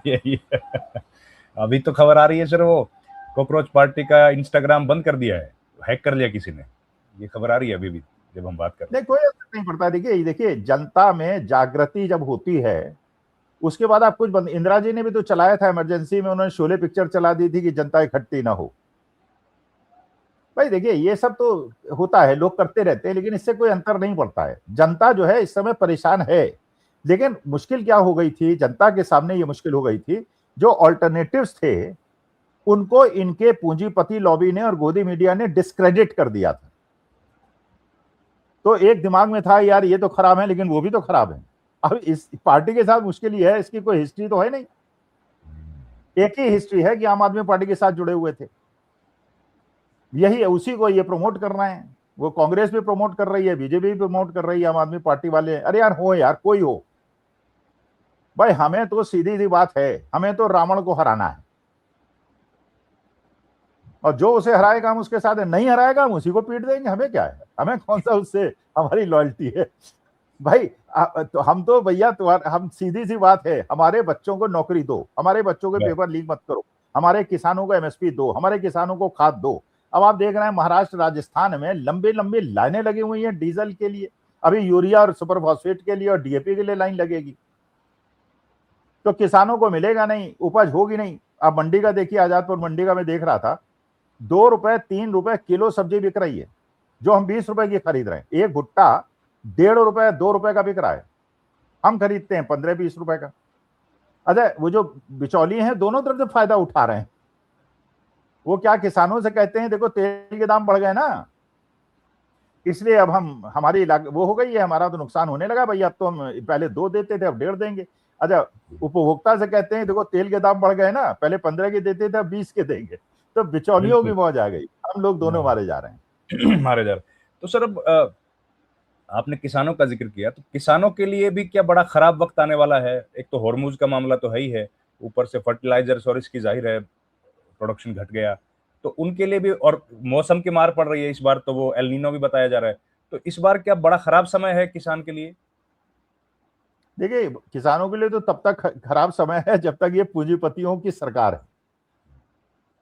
यही अभी तो खबर आ रही है सर, वो कॉकरोच पार्टी का इंस्टाग्राम बंद कर दिया है, हैक कर लिया किसी ने, ये खबर आ रही है अभी भी जब हम बात कर रहे नहीं, कोई असर नहीं पड़ता। देखिए जनता में जागृति जब होती है उसके बाद आप कुछ बंद। इंदिरा जी ने भी तो चलाया था इमरजेंसी में, उन्होंने शोले पिक्चर चला दी थी कि जनता इकट्ठी ना हो। भाई देखिए ये सब तो होता है, लोग करते रहते हैं, लेकिन इससे कोई अंतर नहीं पड़ता है। जनता जो है इस समय परेशान है, लेकिन मुश्किल क्या हो गई थी, जनता के सामने ये मुश्किल हो गई थी, जो ऑल्टरनेटिव्स थे उनको इनके पूंजीपति लॉबी ने और गोदी मीडिया ने डिस्क्रेडिट कर दिया था। तो एक दिमाग में था यार ये तो खराब है, लेकिन वो भी तो खराब है। अब इस पार्टी के साथ मुश्किल ये है, इसकी कोई हिस्ट्री तो है नहीं। एक ही हिस्ट्री है कि आम आदमी पार्टी के साथ जुड़े हुए थे, यही है, उसी को ये प्रमोट कर रहे हैं। वो कांग्रेस भी प्रमोट कर रही है, बीजेपी भी प्रमोट कर रही है, आम आदमी पार्टी वाले। अरे यार हो यार, कोई हो भाई, हमें तो सीधी सी बात है, हमें तो रावण को हराना है, और जो उसे हराएगा हम उसके साथ है, नहीं हराएगा हम उसी को पीट देंगे। हमें क्या है, हमें कौन सा उससे हमारी लॉयल्टी है भाई। तो हम तो भैया हम सीधी सी बात है, हमारे बच्चों को नौकरी दो, हमारे बच्चों के हैं। पेपर लीक मत करो, हमारे किसानों को एमएसपी दो, हमारे किसानों को खाद दो। अब आप देख रहे हैं महाराष्ट्र राजस्थान में लंबी लंबी लाइनें लगी हुई हैं डीजल के लिए, अभी यूरिया और सुपर फॉस्फेट के लिए और डीएपी के लिए लाइन लगेगी, तो किसानों को मिलेगा नहीं, उपज होगी नहीं। अब मंडी का देखिए, आजादपुर मंडी का मैं देख रहा था, 2 रुपए 3 रुपए किलो सब्जी बिक रही है, जो हम 20 रुपए की खरीद रहे हैं। एक भुट्टा 1.5 रुपए 2 रुपए का बिक रहा है, हम खरीदते हैं 15-20 रुपए का। अच्छा, वो जो बिचौलिए हैं दोनों तरफ से फायदा उठा रहे हैं। वो क्या किसानों से कहते हैं देखो तेल के दाम बढ़ गए ना, इसलिए अब हम हमारी वो हो गई है, हमारा तो नुकसान होने लगा भैया, अब तो हम पहले 2 देते थे अब 1.5 देंगे। अच्छा, उपभोक्ता से कहते हैं देखो तेल के दाम बढ़ गए ना, पहले 15 के देते थे अब 20 के देंगे। तो बिचौलियों की बिल्कुल। मौज आ गई, हम लोग दोनों मारे जा रहे हैं। मारे जा रहे। तो सर अब आपने किसानों का जिक्र किया, तो किसानों के लिए भी क्या बड़ा खराब वक्त आने वाला है? एक तो हॉर्मूज का मामला तो है ही है, ऊपर से फर्टिलाइजर्स और इसकी जाहिर है प्रोडक्शन घट गया, तो उनके लिए भी, और मौसम की मार पड़ रही है इस बार, तो वो एल नीनो भी बताया जा रहा है। तो इस बार क्या बड़ा खराब समय है किसान के लिए? देखिए किसानों के लिए तो तब तक खराब समय है जब तक ये पूंजीपतियों की सरकार है।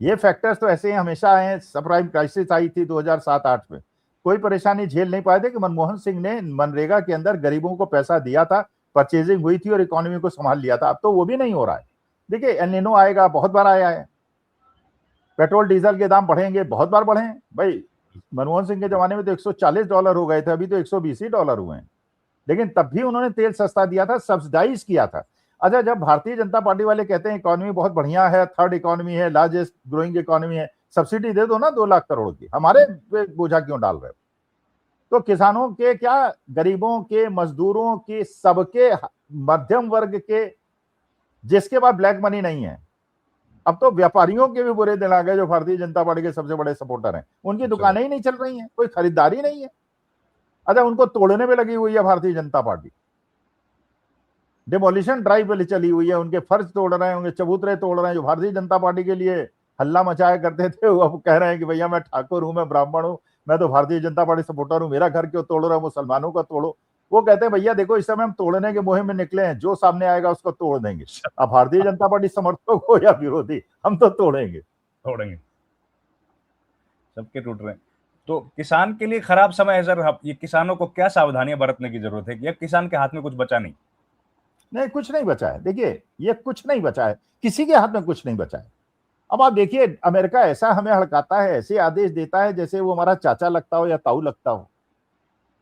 ये फैक्टर्स तो ऐसे ही हमेशा आए हैं। सब प्राइम क्राइसिस आई थी 2007-8 में, कोई परेशानी झेल नहीं पाए थे कि मनमोहन सिंह ने मनरेगा के अंदर गरीबों को पैसा दिया था, परचेजिंग हुई थी और इकोनॉमी को संभाल लिया था। अब तो वो भी नहीं हो रहा है। देखिए एल नीनो आएगा, बहुत बार आया है, पेट्रोल डीजल के दाम बढ़ेंगे, बहुत बार बढ़े हैं भाई। मनमोहन सिंह के जमाने में तो $140 हो गए थे, अभी तो $120 हुए हैं, लेकिन तब भी उन्होंने तेल सस्ता दिया था, सब्सिडाइज किया था। अच्छा, जब भारतीय जनता पार्टी वाले कहते हैं इकोनॉमी बहुत बढ़िया है, थर्ड इकोनॉमी है, लार्जेस्ट ग्रोइंग इकोनॉमी है, सब्सिडी दे दो ना 2 लाख करोड़ की, हमारे पे बोझा क्यों डाल रहे हो? तो किसानों के क्या, गरीबों के, मजदूरों के, सबके, मध्यम वर्ग के, जिसके पास ब्लैक मनी नहीं है। अब तो व्यापारियों के भी बुरे दिन आ गए, जो भारतीय जनता पार्टी के सबसे बड़े सपोर्टर हैं, उनकी दुकानें ही नहीं चल रही हैं, कोई खरीदारी नहीं है। अच्छा, उनको तोड़ने पे लगी हुई है Bharatiya Janata party, demolition drive पे चली हुई है, उनके फर्श तोड़ रहे हैं, उनके चबूतरे तोड़ रहे हैं। जो भारतीय जनता पार्टी के लिए हल्ला मचाया करते थे, वो अब कह रहे हैं कि भैया मैं ठाकुर हूं, मैं ब्राह्मण हूं, मैं तो भारतीय जनता पार्टी सपोर्टर हूं, मेरा घर क्यों तोड़ रहे हो, मुसलमानों का तोड़ो। वो कहते हैं भैया देखो इस समय हम तोड़ने के मुहिम में निकले हैं, जो सामने आएगा उसको तोड़ देंगे। अब भारतीय जनता पार्टी समर्थक हो या विरोधी, हम तो तोड़ेंगे। तोड़ेंगे, सबके टूट रहे हैं। तो किसान के लिए खराब समय है सर। ये किसानों को क्या सावधानियां बरतने की जरूरत है कि अब किसान के हाथ में कुछ बचा नहीं? नहीं, कुछ नहीं बचा है। देखिए ये कुछ नहीं बचा है, किसी के हाथ में कुछ नहीं बचा है। अब आप देखिए अमेरिका ऐसा हमें हड़काता है, ऐसे आदेश देता है जैसे वो हमारा चाचा लगता हो या ताऊ लगता हो।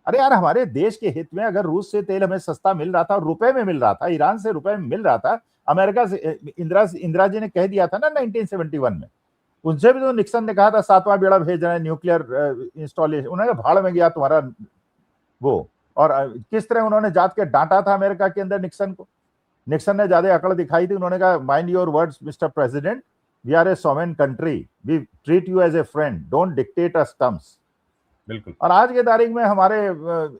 अरे यार, हमारे देश के हित में अगर रूस से तेल हमें सस्ता मिल रहा था, रुपए में मिल रहा था, ईरान से रुपए में मिल रहा था, अमेरिका से इंदिरा जी ने कह दिया था ना 1971 में, उनसे भी तो निक्सन ने कहा था 7वां बेड़ा भेज रहे हैं न्यूक्लियर इंस्टॉलेशन। उन्होंने भाड़ में गया तुम्हारा वो। और किस तरह उन्होंने जात के डांटा था अमेरिका के अंदर निक्सन को। निक्सन ने ज्यादा अकड़ दिखाई थी, उन्होंने कहा mind your words mister president, we are a sovereign country, we treat you as a friend, don't dictate us terms. बिल्कुल। और आज के तारीख में हमारे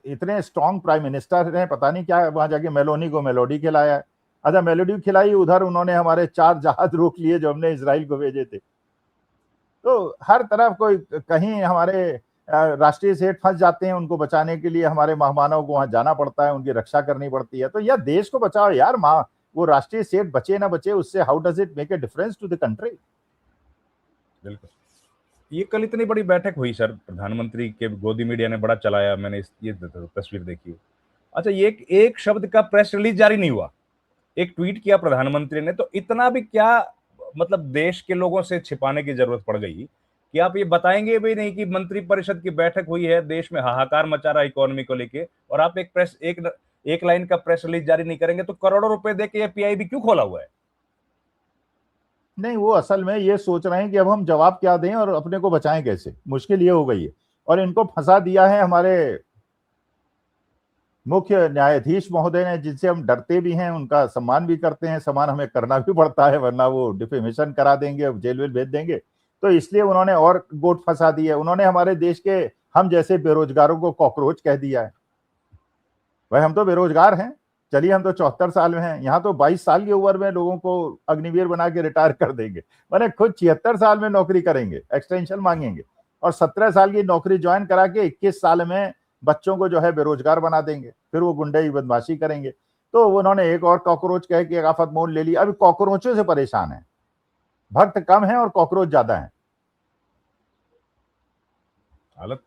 इतने स्ट्रॉन्ग प्राइम मिनिस्टर हैं, पता नहीं क्या वहां जाके मेलोनी को मेलोडी खिलाया है। अच्छा, मेलोडी खिलाई, उधर उन्होंने हमारे 4 जहाज रोक लिए जो हमने इसराइल को भेजे थे। तो हर तरफ कोई कहीं हमारे राष्ट्रीय सेठ फंस जाते हैं, उनको बचाने के लिए हमारे मेहमानों को वहां जाना पड़ता है, उनकी रक्षा करनी पड़ती है। तो यार देश को बचाओ यार, वो राष्ट्रीय सेठ बचे ना बचे, उससे how does it make a difference to the country? बिल्कुल। ये कल इतनी बड़ी बैठक हुई सर, प्रधानमंत्री के गोदी मीडिया ने बड़ा चलाया, मैंने ये तस्वीर देखी। अच्छा, ये एक शब्द का प्रेस रिलीज जारी नहीं हुआ, एक ट्वीट किया प्रधानमंत्री ने, तो इतना भी क्या मतलब देश के लोगों से छिपाने की जरूरत पड़ गई कि आप ये बताएंगे भी नहीं कि मंत्रिपरिषद की बैठक हुई है, देश में हाहाकार मचा रहा है इकोनॉमी को लेके, और आप एक लाइन का प्रेस रिलीज जारी नहीं करेंगे, तो करोड़ों रुपए देके ये पीआईबी क्यों खोला हुआ है? नहीं, वो असल में ये सोच रहे हैं कि अब हम जवाब क्या दें और अपने को बचाएं कैसे, मुश्किल ये हो गई है। और इनको फंसा दिया है हमारे मुख्य न्यायाधीश महोदय ने, जिनसे हम डरते भी हैं, उनका सम्मान भी करते हैं, सम्मान हमें करना भी पड़ता है, वरना वो डिफेमेशन करा देंगे, जेल वेल भेज देंगे। तो इसलिए उन्होंने और गोट फंसा दी है। उन्होंने हमारे देश के हम जैसे बेरोजगारों को कॉकरोच कह दिया है। भाई हम तो बेरोजगार हैं, चलिए हम तो 74 साल में हैं, यहाँ तो 22 साल की उम्र में लोगों को अग्निवीर बना के रिटायर कर देंगे। मैंने खुद 76 साल में नौकरी करेंगे, एक्सटेंशन मांगेंगे, और 17 साल की नौकरी ज्वाइन करा के 21 साल में बच्चों को जो है बेरोजगार बना देंगे, फिर वो गुंडे बदमाशी करेंगे। तो उन्होंने एक और कॉकरोच कह के आफत मोल ले ली। अभी कॉकरोचों से परेशान है, भक्त कम है और कॉकरोच ज्यादा है। हालत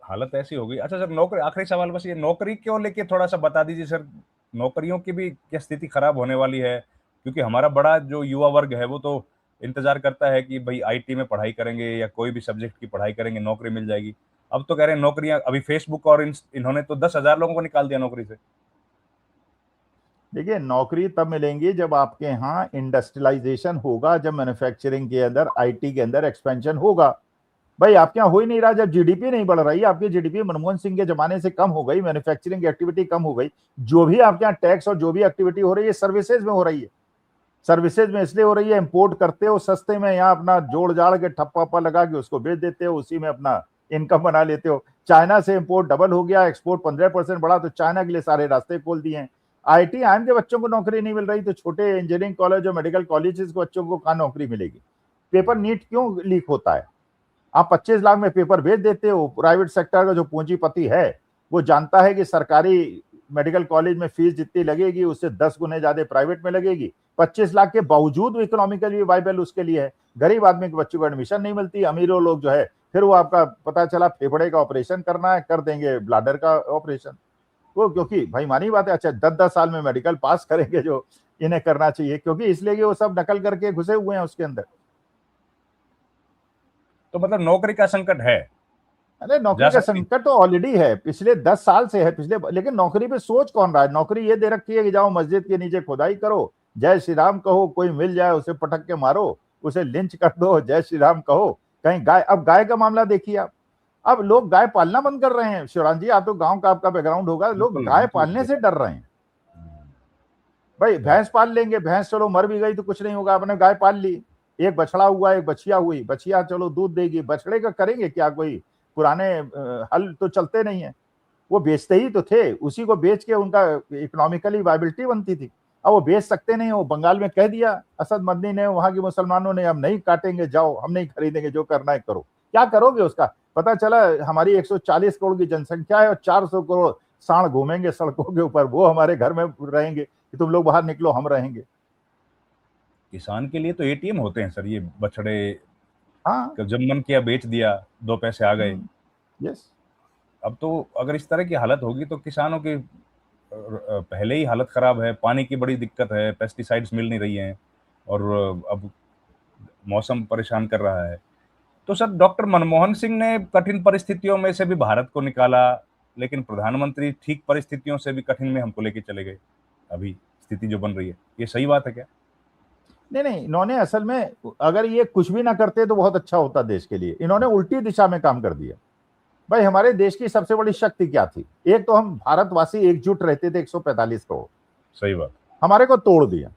हालत ऐसी हो गई। अच्छा सर, नौकरी, आखिरी सवाल बस, ये नौकरी क्यों लेके थोड़ा सा बता दीजिए सर। नौकरियों की भी क्या स्थिति खराब होने वाली है? क्योंकि हमारा बड़ा जो युवा वर्ग है वो तो इंतजार करता है कि भाई आईटी में पढ़ाई करेंगे या कोई भी सब्जेक्ट की पढ़ाई करेंगे, नौकरी मिल जाएगी। अब तो कह रहे हैं नौकरियां, अभी फेसबुक और इन्होंने तो 10,000 लोगों को निकाल दिया नौकरी से। देखिए, नौकरी तब मिलेंगी जब आपके यहाँ इंडस्ट्रियलाइजेशन होगा, जब मैन्युफैक्चरिंग के अंदर, आईटी के अंदर एक्सपेंशन होगा। भाई आपके यहाँ हो ही नहीं रहा, जब जीडीपी नहीं बढ़ रही, आपकी जीडीपी मनमोहन सिंह के जमाने से कम हो गई, मैन्युफैक्चरिंग एक्टिविटी कम हो गई, जो भी आपके यहाँ टैक्स और जो भी एक्टिविटी हो रही है सर्विसेज में हो रही है। सर्विसेज में इसलिए हो रही है, इंपोर्ट करते हो सस्ते में, यहाँ अपना जोड़ जाड़ के ठप्पा वप्पा लगा के उसको बेच देते हो, उसी में अपना इनकम बना लेते हो। चाइना से इंपोर्ट डबल हो गया, एक्सपोर्ट 15% बढ़ा, तो चाइना के लिए सारे रास्ते खोल दिए हैं। आईटी आईएम के बच्चों को नौकरी नहीं मिल रही, तो छोटे इंजीनियरिंग कॉलेज और मेडिकल कॉलेजेस के बच्चों को कहाँ नौकरी मिलेगी? पेपर नीट क्यों लीक होता है? आप 25 लाख में पेपर भेज देते हो। प्राइवेट सेक्टर का जो पूंजीपति है वो जानता है कि सरकारी मेडिकल कॉलेज में फीस जितनी लगेगी उससे 10 गुने ज्यादा प्राइवेट में लगेगी। 25 लाख के बावजूद इकोनॉमिकली वाइबल उसके लिए है। गरीब आदमी के बच्चों को एडमिशन नहीं मिलती। अमीरों लोग जो है, फिर वो आपका पता चला फेफड़े का ऑपरेशन करना है, कर देंगे ब्लाडर का ऑपरेशन। वो क्योंकि भाई मानी बात है, अच्छा 10-10 साल में मेडिकल पास करेंगे जो इन्हें करना चाहिए, क्योंकि इसलिए कि वो सब नकल करके घुसे हुए हैं उसके अंदर। तो मतलब नौकरी का संकट है? अरे नौकरी का संकट तो ऑलरेडी है, पिछले 10 साल से है लेकिन नौकरी पे सोच कौन रहा है? नौकरी ये दे रखी है कि जाओ मस्जिद के नीचे खुदाई करो, जय श्री राम कहो, कोई मिल जाए उसे पटक के मारो, उसे लिंच कर दो, जय श्री राम कहो। कहीं गाय, अब गाय का मामला देखिए आप, अब लोग गाय पालना बंद कर रहे हैं। शिवराज जी, आप तो गांव का आपका बैकग्राउंड होगा, लोग गाय पालने से डर रहे हैं। भाई भैंस पाल लेंगे, भैंस चलो मर भी गई तो कुछ नहीं होगा, आपने गाय पाल ली, एक बछड़ा हुआ, एक बछिया हुई, बछिया चलो दूध देगी, बछड़े का करेंगे क्या? कोई पुराने हल तो चलते नहीं है, वो बेचते ही तो थे, उसी को बेच के उनका इकोनॉमिकली वायबिलिटी बनती थी। अब वो बेच सकते नहीं, वो बंगाल में कह दिया असद मदनी ने, वहां के मुसलमानों ने, हम नहीं काटेंगे, जाओ हम नहीं खरीदेंगे, जो करना है करो। क्या करोगे उसका? पता चला हमारी 140 करोड़ की जनसंख्या है और 400 करोड़ सांड घूमेंगे सड़कों के ऊपर, वो हमारे घर में रहेंगे कि तुम लोग बाहर निकलो हम रहेंगे। किसान के लिए तो एटीएम होते हैं सर ये बछड़े। हाँ, जब मन किया बेच दिया, 2 पैसे आ गए। यस। अब तो अगर इस तरह की हालत होगी तो किसानों की पहले ही हालत खराब है, पानी की बड़ी दिक्कत है, पेस्टिसाइड्स मिल नहीं रही हैं, और अब मौसम परेशान कर रहा है। तो सर, डॉक्टर मनमोहन सिंह ने कठिन परिस्थितियों में से भी भारत को निकाला, लेकिन प्रधानमंत्री ठीक परिस्थितियों से भी कठिन में हमको लेके चले गए। अभी स्थिति जो बन रही है, ये सही बात है क्या? नहीं, इन्होंने असल में अगर ये कुछ भी ना करते तो बहुत अच्छा होता देश के लिए। इन्होंने उल्टी दिशा में काम कर दिया। भाई हमारे देश की सबसे बड़ी शक्ति क्या थी? एक तो हम भारतवासी एकजुट रहते थे, 145 करोड़। सही बात। हमारे को तोड़ दिया,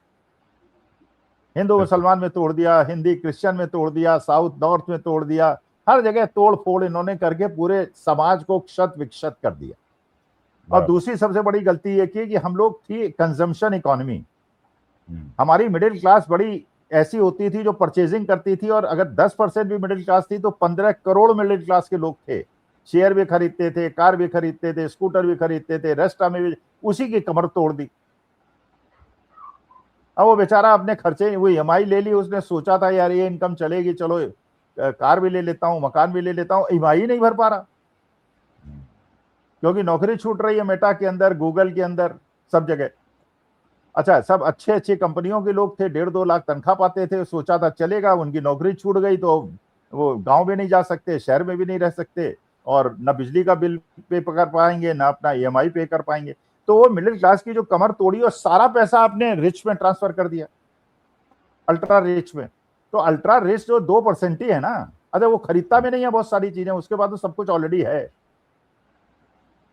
हिंदू मुसलमान में तोड़ दिया, हिंदी क्रिश्चियन में तोड़ दिया, साउथ नॉर्थ में तोड़ दिया, हर जगह तोड़ फोड़ इन्होंने करके पूरे समाज को क्षत विक्षत कर दिया। और दूसरी सबसे बड़ी गलती ये की कि हम लोग थी कंजम्पशन इकोनॉमी। हमारी मिडिल क्लास बड़ी ऐसी होती थी जो परचेजिंग करती थी, और अगर 10% भी मिडिल क्लास थी तो 15 करोड़ मिडिल क्लास के लोग थे। शेयर भी खरीदते थे, कार भी खरीदते थे, स्कूटर भी खरीदते थे, रेस्टोरेंट में भी। उसी की कमर तोड़ दी। अब वो बेचारा अपने खर्चे, वो ईएमआई ले ली, उसने सोचा था यार ये इनकम चलेगी, चलो कार भी ले लेता हूँ, मकान भी ले लेता हूँ, ईएमआई नहीं भर पा रहा क्योंकि नौकरी छूट रही है मेटा के अंदर, गूगल के अंदर, सब जगह। अच्छा, सब अच्छे अच्छे कंपनियों के लोग थे, 1.5-2 लाख तनख्वाह पाते थे, सोचा था चलेगा, उनकी नौकरी छूट गई तो वो गांव में नहीं जा सकते, शहर में भी नहीं रह सकते, और ना बिजली का बिल पे कर पाएंगे, ना अपना ईएमआई पे कर पाएंगे। तो वो मिडिल क्लास की जो कमर तोड़ी और सारा पैसा आपने रिच में ट्रांसफर कर दिया, अल्ट्रा रिच में। तो अल्ट्रा रिच जो 2% ही है ना, अरे वो खरीदता भी नहीं है बहुत सारी चीजें, उसके बाद तो सब कुछ ऑलरेडी है।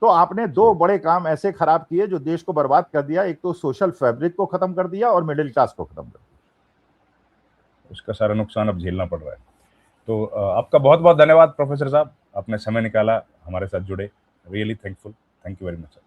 तो आपने दो बड़े काम ऐसे खराब किए जो देश को बर्बाद कर दिया, एक तो सोशल फैब्रिक को खत्म कर दिया और मिडिल क्लास को खत्म कर दिया। उसका सारा नुकसान अब झेलना पड़ रहा है। तो आपका बहुत बहुत धन्यवाद प्रोफेसर साहब, आपने समय निकाला, हमारे साथ जुड़े, really thankful, thank you very much.